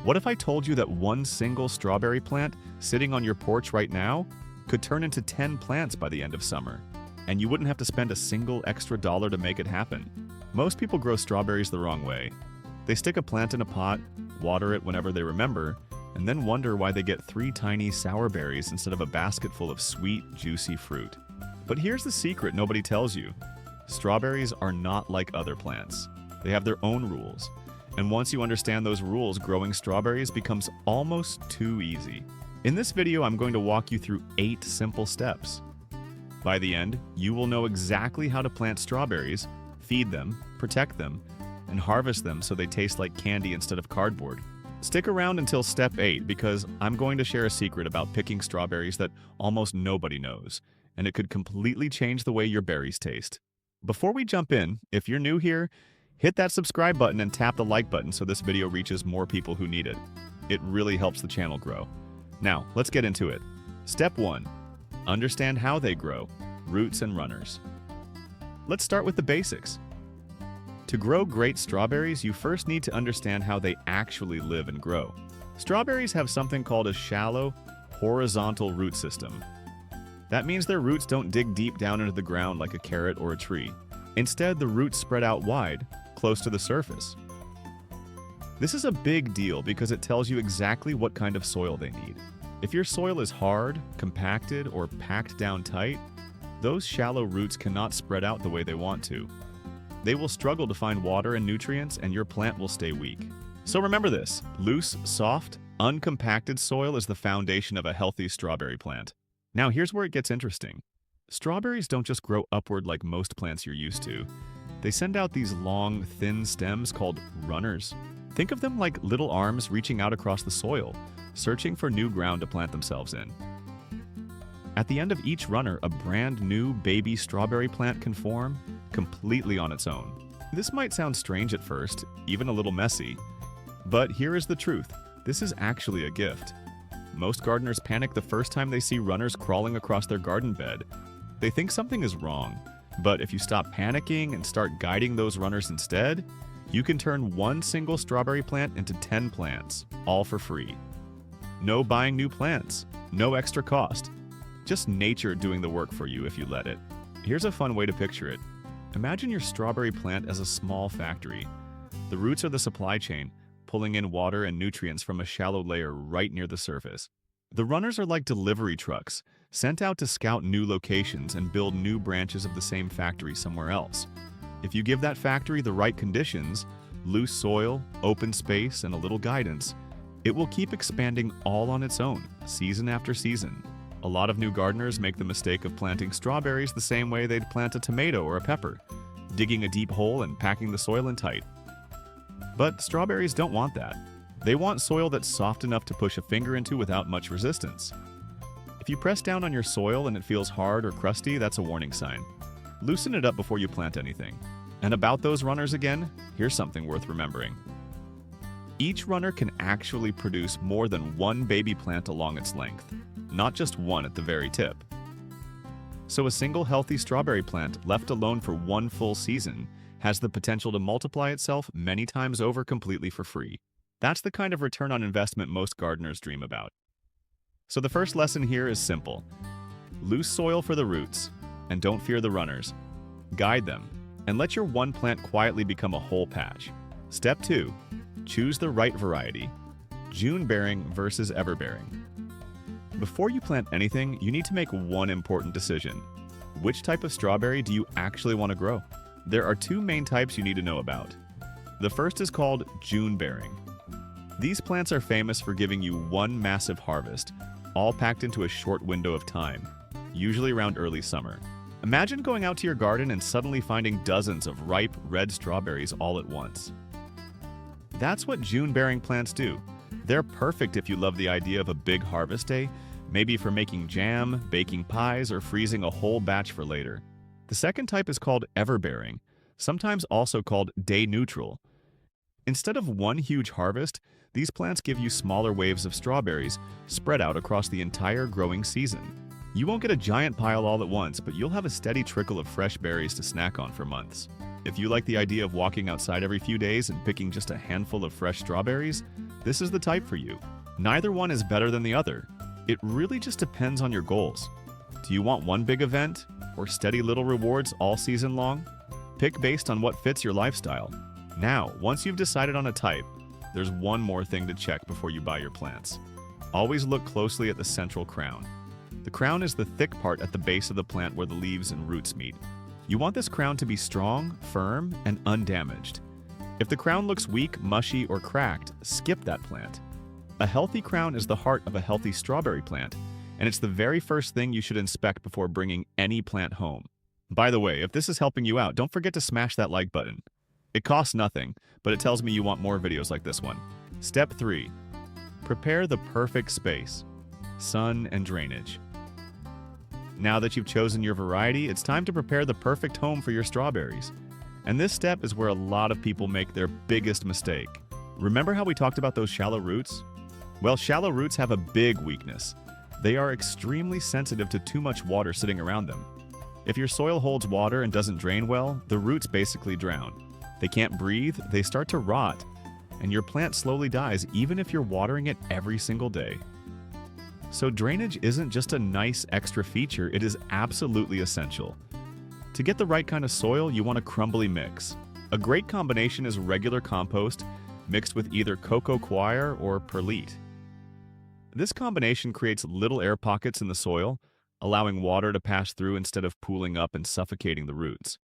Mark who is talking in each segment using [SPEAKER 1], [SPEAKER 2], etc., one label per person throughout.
[SPEAKER 1] What if I told you that one single strawberry plant sitting on your porch right now could turn into 10 plants by the end of summer, and you wouldn't have to spend a single extra dollar to make it happen? Most people grow strawberries the wrong way. They stick a plant in a pot, water it whenever they remember, and then wonder why they get 3 tiny sour berries instead of a basket full of sweet, juicy fruit. But here's the secret nobody tells you. Strawberries are not like other plants. They have their own rules. And once you understand those rules, growing strawberries becomes almost too easy. In this video, I'm going to walk you through 8 simple steps. By the end, you will know exactly how to plant strawberries, feed them, protect them, and harvest them so they taste like candy instead of cardboard. Stick around until step 8 because I'm going to share a secret about picking strawberries that almost nobody knows, and it could completely change the way your berries taste. Before we jump in, if you're new here, hit that subscribe button and tap the like button so this video reaches more people who need it. It really helps the channel grow. Now, let's get into it. Step 1. Understand how they grow, roots and runners. Let's start with the basics. To grow great strawberries, you first need to understand how they actually live and grow. Strawberries have something called a shallow, horizontal root system. That means their roots don't dig deep down into the ground like a carrot or a tree. Instead, the roots spread out wide, close to the surface. This is a big deal because it tells you exactly what kind of soil they need. If your soil is hard, compacted, or packed down tight, those shallow roots cannot spread out the way they want to. They will struggle to find water and nutrients, and your plant will stay weak. So remember this: loose, soft, uncompacted soil is the foundation of a healthy strawberry plant. Now here's where it gets interesting. Strawberries don't just grow upward like most plants you're used to. They send out these long, thin stems called runners. Think of them like little arms reaching out across the soil, searching for new ground to plant themselves in. At the end of each runner, a brand new baby strawberry plant can form, completely on its own. This might sound strange at first, even a little messy, but here is the truth. This is actually a gift. Most gardeners panic the first time they see runners crawling across their garden bed. They think something is wrong, but if you stop panicking and start guiding those runners instead, you can turn one single strawberry plant into 10 plants, all for free. No buying new plants, no extra cost. Just nature doing the work for you if you let it. Here's a fun way to picture it. Imagine your strawberry plant as a small factory. The roots are the supply chain, pulling in water and nutrients from a shallow layer right near the surface. The runners are like delivery trucks, sent out to scout new locations and build new branches of the same factory somewhere else. If you give that factory the right conditions, loose soil, open space, and a little guidance, it will keep expanding all on its own, season after season. A lot of new gardeners make the mistake of planting strawberries the same way they'd plant a tomato or a pepper, digging a deep hole and packing the soil in tight. But strawberries don't want that. They want soil that's soft enough to push a finger into without much resistance. If you press down on your soil and it feels hard or crusty, that's a warning sign. Loosen it up before you plant anything. And about those runners again, here's something worth remembering. Each runner can actually produce more than one baby plant along its length, not just one at the very tip. So a single healthy strawberry plant left alone for one full season has the potential to multiply itself many times over completely for free. That's the kind of return on investment most gardeners dream about. So the first lesson here is simple. Loose soil for the roots, and don't fear the runners. Guide them, and let your one plant quietly become a whole patch. Step 2. Choose the right variety. June-bearing versus ever-bearing. Before you plant anything, you need to make one important decision. Which type of strawberry do you actually want to grow? There are 2 main types you need to know about. The first is called June-bearing. These plants are famous for giving you one massive harvest, all packed into a short window of time, usually around early summer. Imagine going out to your garden and suddenly finding dozens of ripe red strawberries all at once. That's what June-bearing plants do. They're perfect if you love the idea of a big harvest day, maybe for making jam, baking pies, or freezing a whole batch for later. The second type is called ever-bearing, sometimes also called day-neutral. Instead of one huge harvest, these plants give you smaller waves of strawberries spread out across the entire growing season. You won't get a giant pile all at once, but you'll have a steady trickle of fresh berries to snack on for months. If you like the idea of walking outside every few days and picking just a handful of fresh strawberries, this is the type for you. Neither one is better than the other. It really just depends on your goals. Do you want one big event or steady little rewards all season long? Pick based on what fits your lifestyle. Now, once you've decided on a type, there's one more thing to check before you buy your plants. Always look closely at the central crown. The crown is the thick part at the base of the plant where the leaves and roots meet. You want this crown to be strong, firm, and undamaged. If the crown looks weak, mushy, or cracked, skip that plant. A healthy crown is the heart of a healthy strawberry plant, and it's the very first thing you should inspect before bringing any plant home. By the way, if this is helping you out, don't forget to smash that like button. It costs nothing, but it tells me you want more videos like this one. Step 3. Prepare the perfect space. Sun and drainage. Now that you've chosen your variety, it's time to prepare the perfect home for your strawberries. And this step is where a lot of people make their biggest mistake. Remember how we talked about those shallow roots? Well, shallow roots have a big weakness. They are extremely sensitive to too much water sitting around them. If your soil holds water and doesn't drain well, the roots basically drown. They can't breathe, they start to rot, and your plant slowly dies even if you're watering it every single day. So drainage isn't just a nice extra feature, it is absolutely essential. To get the right kind of soil, you want a crumbly mix. A great combination is regular compost mixed with either cocoa coir or perlite. This combination creates little air pockets in the soil, allowing water to pass through instead of pooling up and suffocating the roots.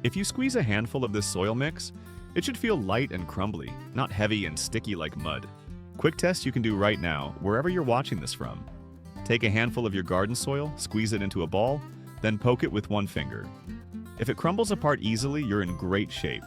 [SPEAKER 1] If you squeeze a handful of this soil mix, it should feel light and crumbly, not heavy and sticky like mud. Quick test you can do right now, wherever you're watching this from. Take a handful of your garden soil, squeeze it into a ball, then poke it with one finger. If it crumbles apart easily, you're in great shape.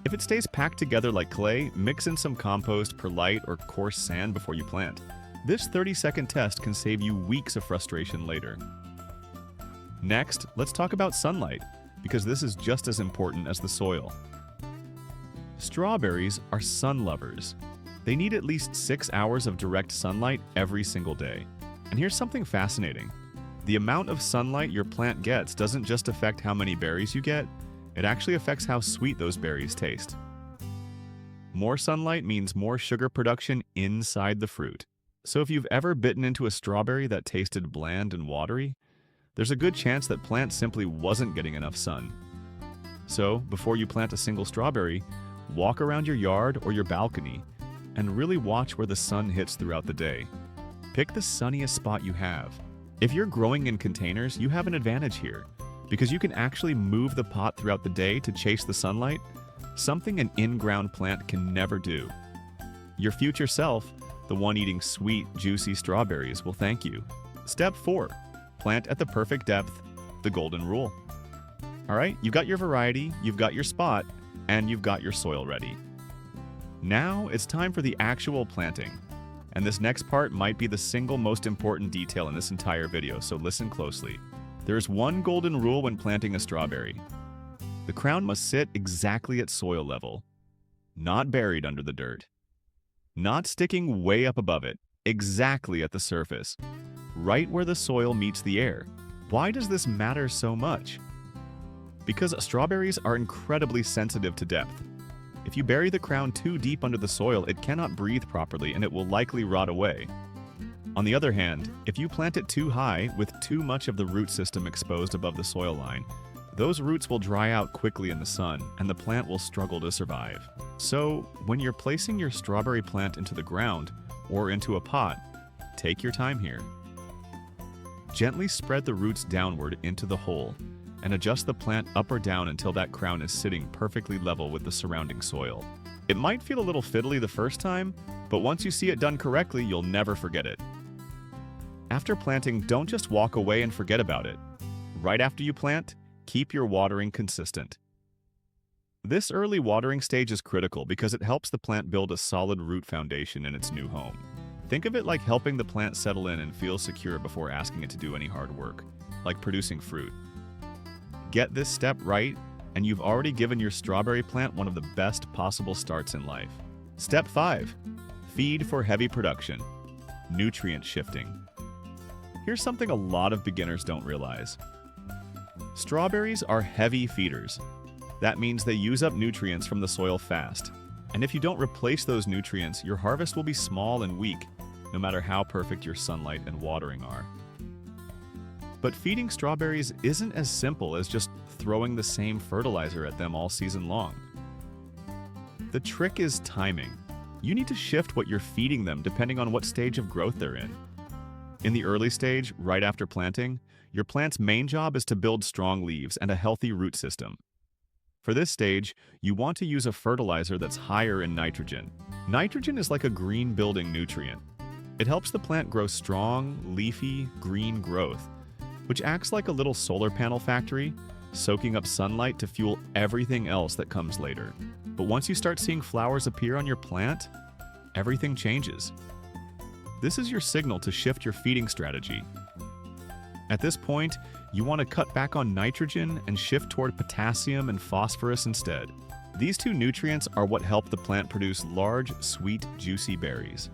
[SPEAKER 1] If it stays packed together like clay, mix in some compost, perlite, or coarse sand before you plant. This 30-second test can save you weeks of frustration later. Next, let's talk about sunlight, because this is just as important as the soil. Strawberries are sun lovers. They need at least 6 hours of direct sunlight every single day. And here's something fascinating. The amount of sunlight your plant gets doesn't just affect how many berries you get, it actually affects how sweet those berries taste. More sunlight means more sugar production inside the fruit. So if you've ever bitten into a strawberry that tasted bland and watery, there's a good chance that plant simply wasn't getting enough sun. So, before you plant a single strawberry, walk around your yard or your balcony and really watch where the sun hits throughout the day. Pick the sunniest spot you have. If you're growing in containers, you have an advantage here because you can actually move the pot throughout the day to chase the sunlight, something an in-ground plant can never do. Your future self, the one eating sweet, juicy strawberries, will thank you. Step 4. Plant at the perfect depth, the golden rule. All right, you've got your variety, you've got your spot, and you've got your soil ready. Now it's time for the actual planting. And this next part might be the single most important detail in this entire video, so listen closely. There's one golden rule when planting a strawberry. The crown must sit exactly at soil level, not buried under the dirt, not sticking way up above it, exactly at the surface, right where the soil meets the air. Why does this matter so much? Because strawberries are incredibly sensitive to depth. If you bury the crown too deep under the soil, it cannot breathe properly and it will likely rot away. On the other hand, if you plant it too high with too much of the root system exposed above the soil line, those roots will dry out quickly in the sun and the plant will struggle to survive. So, when you're placing your strawberry plant into the ground or into a pot, take your time here. Gently spread the roots downward into the hole and adjust the plant up or down until that crown is sitting perfectly level with the surrounding soil. It might feel a little fiddly the first time, but once you see it done correctly, you'll never forget it. After planting, don't just walk away and forget about it. Right after you plant, keep your watering consistent. This early watering stage is critical because it helps the plant build a solid root foundation in its new home. Think of it like helping the plant settle in and feel secure before asking it to do any hard work, like producing fruit. Get this step right, and you've already given your strawberry plant one of the best possible starts in life. Step 5. Feed for heavy production. Nutrient shifting. Here's something a lot of beginners don't realize. Strawberries are heavy feeders. That means they use up nutrients from the soil fast. And if you don't replace those nutrients, your harvest will be small and weak, no matter how perfect your sunlight and watering are. But feeding strawberries isn't as simple as just throwing the same fertilizer at them all season long. The trick is timing. You need to shift what you're feeding them depending on what stage of growth they're in. In the early stage, right after planting, your plant's main job is to build strong leaves and a healthy root system. For this stage, you want to use a fertilizer that's higher in nitrogen. Nitrogen is like a green building nutrient. It helps the plant grow strong, leafy, green growth, which acts like a little solar panel factory, soaking up sunlight to fuel everything else that comes later. But once you start seeing flowers appear on your plant, everything changes. This is your signal to shift your feeding strategy. At this point, you want to cut back on nitrogen and shift toward potassium and phosphorus instead. These two nutrients are what help the plant produce large, sweet, juicy berries.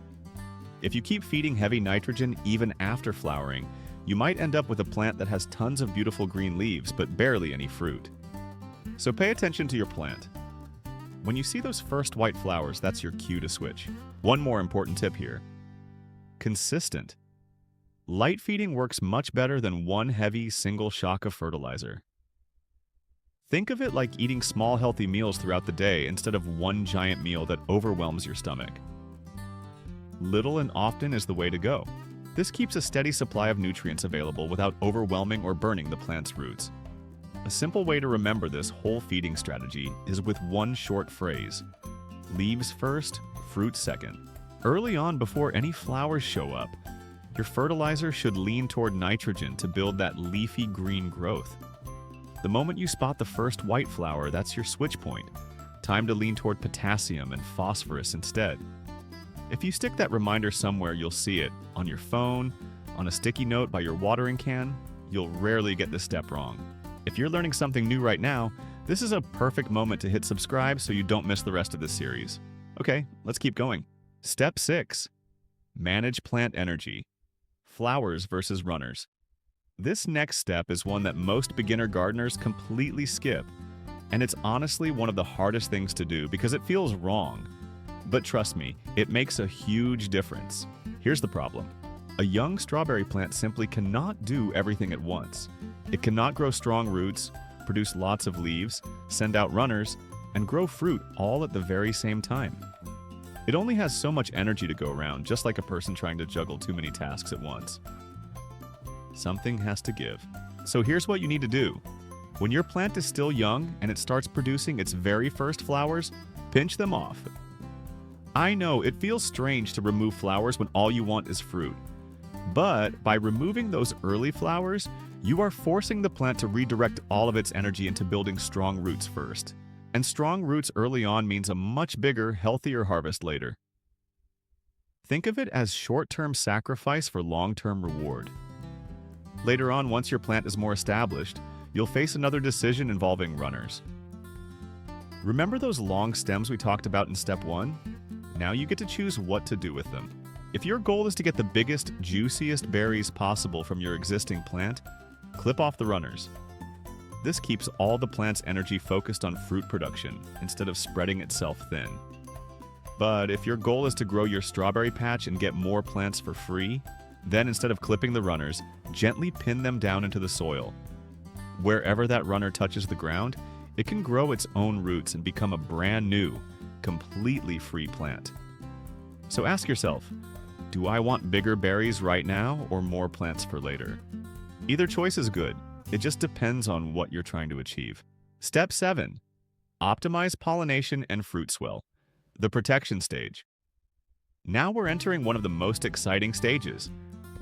[SPEAKER 1] If you keep feeding heavy nitrogen even after flowering, you might end up with a plant that has tons of beautiful green leaves but barely any fruit. So pay attention to your plant. When you see those first white flowers, that's your cue to switch. One more important tip here. Consistent. Light feeding works much better than one heavy single shock of fertilizer. Think of it like eating small healthy meals throughout the day instead of one giant meal that overwhelms your stomach. Little and often is the way to go. This keeps a steady supply of nutrients available without overwhelming or burning the plant's roots. A simple way to remember this whole feeding strategy is with one short phrase: leaves first, fruit second. Early on, before any flowers show up, your fertilizer should lean toward nitrogen to build that leafy green growth. The moment you spot the first white flower, that's your switch point. Time to lean toward potassium and phosphorus instead. If you stick that reminder somewhere, you'll see it on your phone, on a sticky note by your watering can. You'll rarely get this step wrong. If you're learning something new right now, this is a perfect moment to hit subscribe so you don't miss the rest of this series. Okay, let's keep going. Step 6. Manage plant energy. Flowers versus runners. This next step is one that most beginner gardeners completely skip, and it's honestly one of the hardest things to do because it feels wrong. But trust me, it makes a huge difference. Here's the problem. A young strawberry plant simply cannot do everything at once. It cannot grow strong roots, produce lots of leaves, send out runners, and grow fruit all at the very same time. It only has so much energy to go around, just like a person trying to juggle too many tasks at once. Something has to give. So here's what you need to do. When your plant is still young and it starts producing its very first flowers, pinch them off. I know it feels strange to remove flowers when all you want is fruit. But by removing those early flowers, you are forcing the plant to redirect all of its energy into building strong roots first. And strong roots early on means a much bigger, healthier harvest later. Think of it as short-term sacrifice for long-term reward. Later on, once your plant is more established, you'll face another decision involving runners. Remember those long stems we talked about in step 1? Now you get to choose what to do with them. If your goal is to get the biggest, juiciest berries possible from your existing plant, clip off the runners. This keeps all the plant's energy focused on fruit production instead of spreading itself thin. But if your goal is to grow your strawberry patch and get more plants for free, then instead of clipping the runners, gently pin them down into the soil. Wherever that runner touches the ground, it can grow its own roots and become a brand new, completely free plant. So ask yourself, do I want bigger berries right now or more plants for later? Either choice is good. It just depends on what you're trying to achieve. Step 7. Optimize pollination and fruit swell. The protection stage. Now we're entering one of the most exciting stages,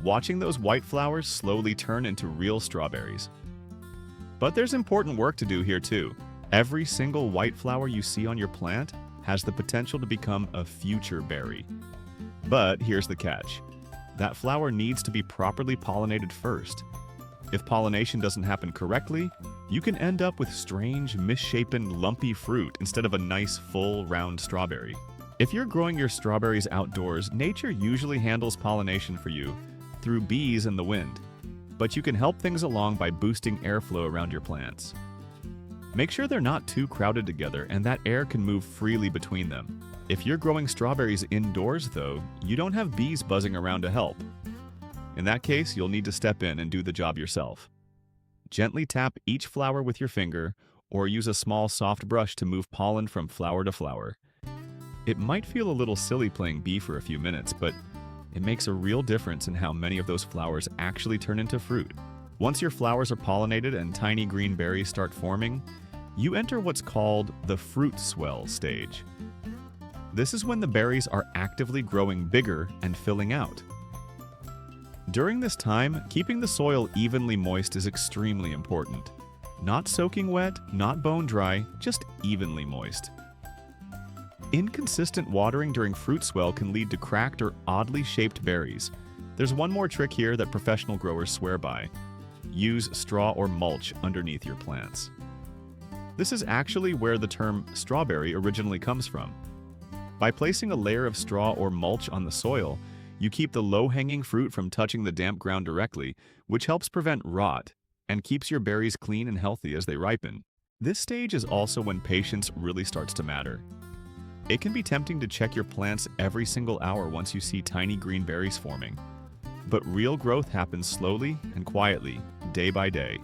[SPEAKER 1] watching those white flowers slowly turn into real strawberries. But there's important work to do here too. Every single white flower you see on your plant has the potential to become a future berry. But here's the catch. That flower needs to be properly pollinated first. If pollination doesn't happen correctly, you can end up with strange, misshapen, lumpy fruit instead of a nice, full, round strawberry. If you're growing your strawberries outdoors, nature usually handles pollination for you through bees and the wind. But you can help things along by boosting airflow around your plants. Make sure they're not too crowded together and that air can move freely between them. If you're growing strawberries indoors, though, you don't have bees buzzing around to help. In that case, you'll need to step in and do the job yourself. Gently tap each flower with your finger or use a small soft brush to move pollen from flower to flower. It might feel a little silly playing bee for a few minutes, but it makes a real difference in how many of those flowers actually turn into fruit. Once your flowers are pollinated and tiny green berries start forming, you enter what's called the fruit swell stage. This is when the berries are actively growing bigger and filling out. During this time, keeping the soil evenly moist is extremely important. Not soaking wet, not bone dry, just evenly moist. Inconsistent watering during fruit swell can lead to cracked or oddly shaped berries. There's one more trick here that professional growers swear by. Use straw or mulch underneath your plants. This is actually where the term strawberry originally comes from. By placing a layer of straw or mulch on the soil, you keep the low-hanging fruit from touching the damp ground directly, which helps prevent rot and keeps your berries clean and healthy as they ripen. This stage is also when patience really starts to matter. It can be tempting to check your plants every single hour once you see tiny green berries forming. But real growth happens slowly and quietly, day by day.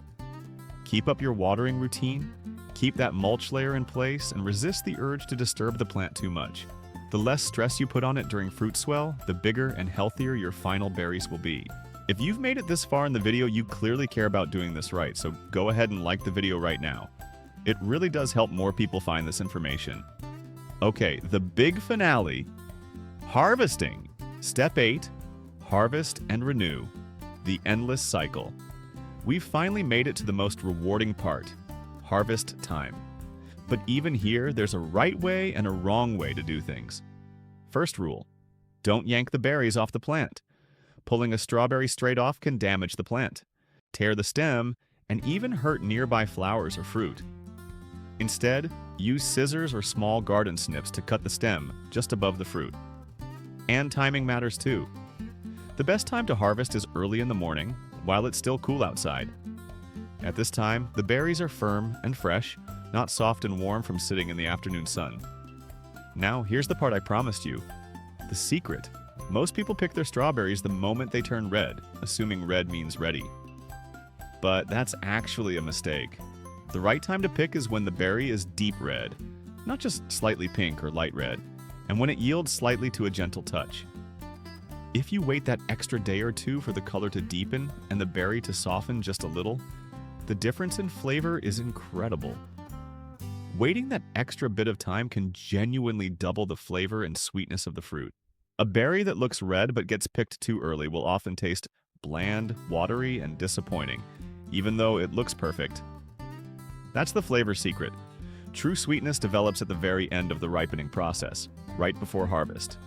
[SPEAKER 1] Keep up your watering routine, keep that mulch layer in place, and resist the urge to disturb the plant too much. The less stress you put on it during fruit swell, the bigger and healthier your final berries will be. If you've made it this far in the video, you clearly care about doing this right, so go ahead and like the video right now. It really does help more people find this information. Okay, the big finale. Harvesting. Step 8. Harvest and renew. The endless cycle. We've finally made it to the most rewarding part. Harvest time. But even here, there's a right way and a wrong way to do things. First rule. Don't yank the berries off the plant. Pulling a strawberry straight off can damage the plant, tear the stem, and even hurt nearby flowers or fruit. Instead, use scissors or small garden snips to cut the stem just above the fruit. And timing matters too. The best time to harvest is early in the morning, while it's still cool outside. At this time, the berries are firm and fresh, not soft and warm from sitting in the afternoon sun. Now, here's the part I promised you. The secret. Most people pick their strawberries the moment they turn red, assuming red means ready. But that's actually a mistake. The right time to pick is when the berry is deep red, not just slightly pink or light red, and when it yields slightly to a gentle touch. If you wait that extra day or two for the color to deepen and the berry to soften just a little, the difference in flavor is incredible. Waiting that extra bit of time can genuinely double the flavor and sweetness of the fruit. A berry that looks red but gets picked too early will often taste bland, watery, and disappointing, even though it looks perfect. That's the flavor secret. True sweetness develops at the very end of the ripening process, right before harvest.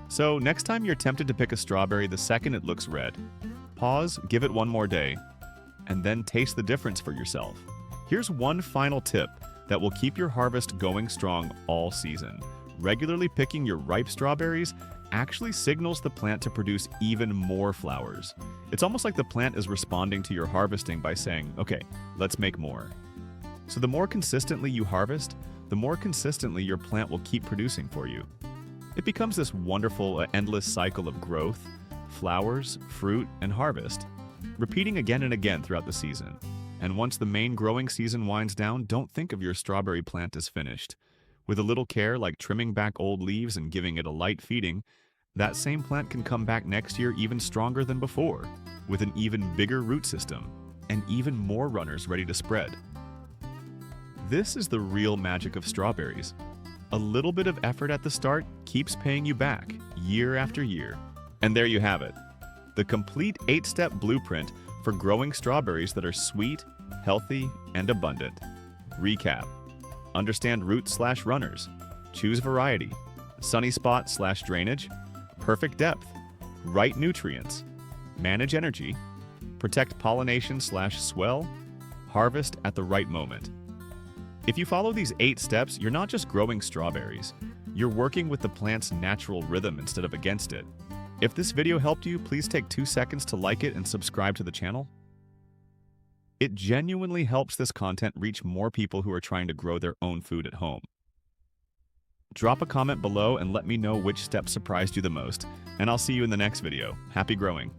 [SPEAKER 1] So next time you're tempted to pick a strawberry the second it looks red, pause, give it one more day, and then taste the difference for yourself. Here's one final tip that will keep your harvest going strong all season. Regularly picking your ripe strawberries actually signals the plant to produce even more flowers. It's almost like the plant is responding to your harvesting by saying, okay, let's make more. So the more consistently you harvest, the more consistently your plant will keep producing for you. It becomes this wonderful, endless cycle of growth, flowers, fruit, and harvest, repeating again and again throughout the season. And once the main growing season winds down, don't think of your strawberry plant as finished. With a little care, like trimming back old leaves and giving it a light feeding, that same plant can come back next year even stronger than before, with an even bigger root system, and even more runners ready to spread. This is the real magic of strawberries. A little bit of effort at the start keeps paying you back, year after year. And there you have it. The complete 8-step blueprint for growing strawberries that are sweet, healthy, and abundant. Recap. Understand roots/runners. Choose variety. Sunny spot/drainage. Perfect depth. Right nutrients. Manage energy. Protect pollination/swell. Harvest at the right moment. If you follow these 8 steps, you're not just growing strawberries. You're working with the plant's natural rhythm instead of against it. If this video helped you, please take 2 seconds to like it and subscribe to the channel. It genuinely helps this content reach more people who are trying to grow their own food at home. Drop a comment below and let me know which step surprised you the most, and I'll see you in the next video. Happy growing!